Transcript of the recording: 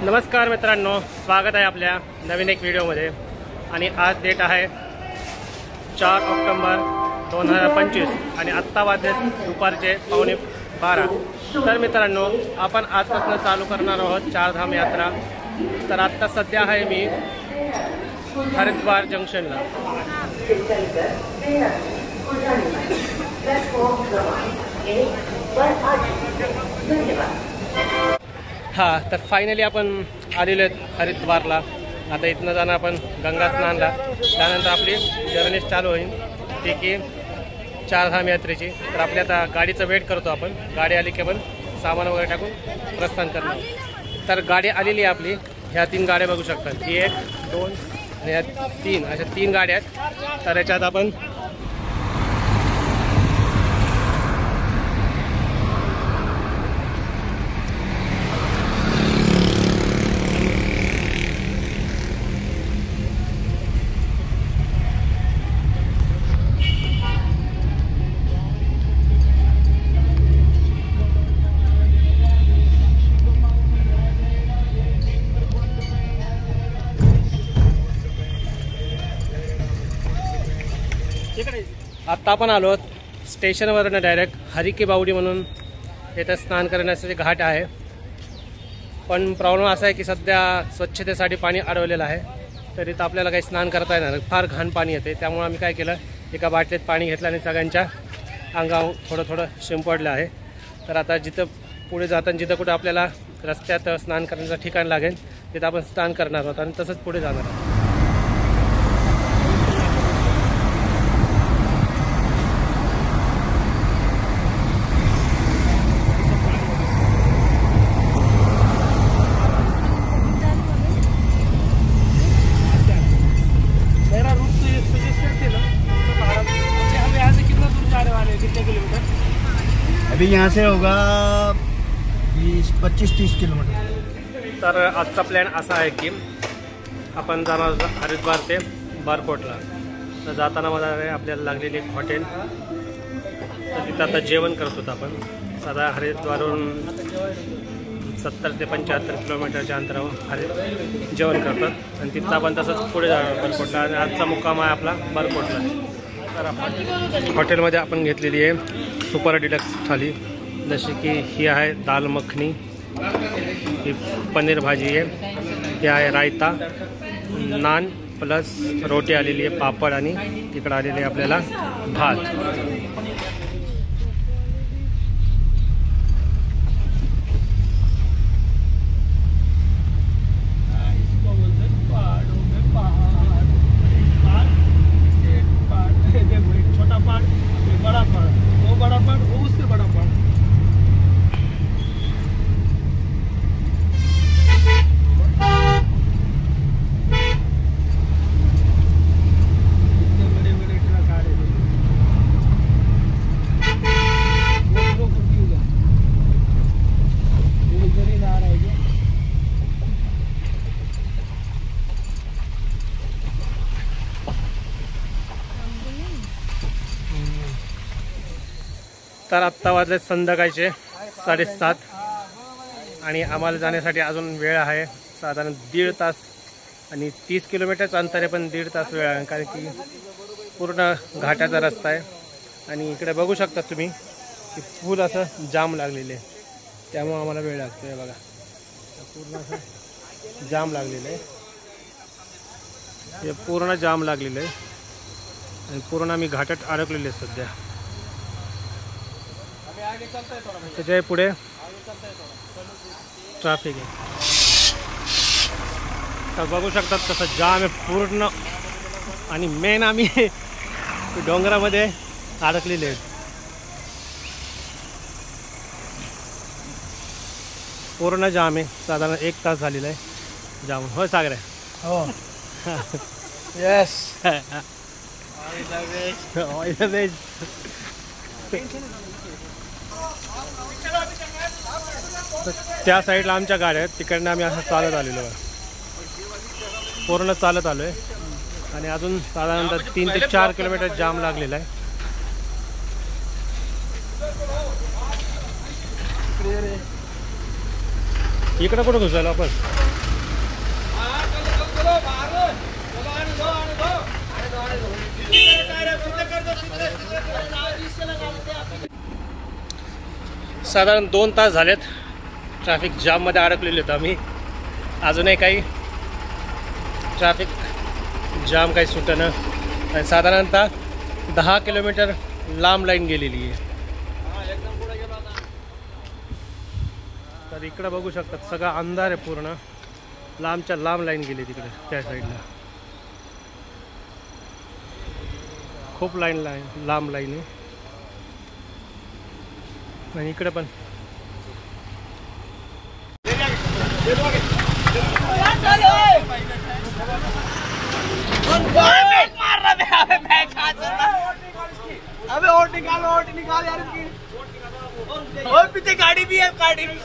नमस्कार मित्रांनो, स्वागत आहे आपल्या नवीन एक व्हिडिओमध्ये। आणि आज डेट आहे 4 ऑक्टोबर 2025 आणि आत्ता वाजले दुपारचे 11:15। तर मित्रांनो, आपण आजपासून चालू करणार आहोत चारधाम यात्रा। तर आत्ता सध्या आहे मी हरिद्वार जंक्शनला। हाँ, तर फायनली आपण आलेलो आहेत हरिद्वारला। आता इथनं जाणं आपण गंगा स्नानला, त्यानंतर आपली जर्नी चालू होईल ती की चारधाम यात्रेची। तर आपल्या आता गाडीचं वेट करतो आपण, गाडी आली की आपण सामान वगैरे टाकून प्रस्थान करणार। तर गाडी आलेली आहे आपली। ह्या 3 गाड्या बघू शकता, 1, 2 आणि ह्या 3, अशा 3 गाड्या आहेत। तर याच्यात आपण आत्ता आपण आलो स्टेशनवरनं डायरेक्ट हरी की बावडी म्हणून इथं स्नान करण्यासाठी घाट आहे। पण प्रॉब्लेम असा आहे की सध्या स्वच्छतेसाठी पाणी अडवलेलं आहे, तर इथं आपल्याला काही स्नान करता येणार, फार घाण पाणी येते। त्यामुळे आम्ही काय केलं, एका बाटलीत पाणी घेतलं आणि सगळ्यांच्या अंगावर थोडं थोडं शिंपडलं आहे। तर आता जिथं पुढे जाताना जिथं कुठं आपल्याला रस्त्यात स्नान करण्याचं ठिकाण लागेल तिथं आपण स्नान करणार आहोत आणि तसंच पुढे जाणार आहोत। अभी यहाँ से होगा 25-30 किलोमीटर। तर आजचा प्लॅन असा आहे की आपण जाणार हरिद्वार ते बारकोटला। तर जाताना मला आपल्याला लागलेली एक हॉटेल, तर तिथं आता जेवण करतो आपण। साधा हरिद्वारवरून 70 ते 75 किलोमीटरच्या अंतरावर जेवण करतात आणि तिथं आपण तसंच पुढे जाणार बारकोटला। आणि आजचा मुक्काम आहे आपला बारकोटला। तर आपण हॉटेलमध्ये आपण घेतलेली आहे सुपर डिलक्स थाली, जशी की ही आहे दाल मखनी, ही पनीर भाजी आहे, ही आहे रायता, नान प्लस रोटी आलेली आहे, पापड आणि तिकडं आलेली आहे आपल्याला भात। तर आत्ता वाजले संध्याकाळचे 7:30 आणि आम्हाला जाण्यासाठी अजून वेळ आहे साधारण 1.5 तास। आणि 30 किलोमीटरचं अंतर आहे, पण 1.5 तास वेळ आहे, कारण की पूर्ण घाटाचा रस्ता आहे। आणि इकडे बघू शकता तुम्ही की फुल असं जाम लागलेले आहे, त्यामुळे आम्हाला वेळ लागतो आहे। बघा, पूर्ण असं जाम लागलेलं आहे, हे पूर्ण जाम लागलेलं आहे आणि पूर्ण आम्ही घाटात अडकलेले आहे सध्या। त्याच्या पुढे ट्रॅफिक आहे, तर बघू शकतात तसं जाम आहे पूर्ण। आणि मेन आम्ही डोंगरामध्ये अडकलेले आहेत, पूर्ण जाम आहे, साधारण 1 तास झालेला आहे जाम। हो सागर आहे, हो यस त्या साईडला आमच्या गाड्या आहेत, तिकडनं आम्ही असं चालत आलेलो आहे, पूर्ण चालत आलो आहे। आणि अजून साधारणतः 3 ते 4 किलोमीटर जाम लागलेला आहे। इकडं कुठं घुसायला आपण? साधारण 2 तास झालेत ट्रॅफिक जाममध्ये अडकलेले आहेत आम्ही. अजूनही काही ट्रॅफिक जाम काही सुटेना आणि साधारणतः 10 किलोमीटर लांब लाईन गेलेली आहे. तर इकडं बघू शकतात सगळा अंधार आहे पूर्ण. लांबच्या लांब लाईन गेली तिकडे त्या साईडला. खूप लांब लाईन आहे. आणि इकडे पण अबे और निकाल यार इनकी। और पीछे गाड़ी भी है, गाड़ी भी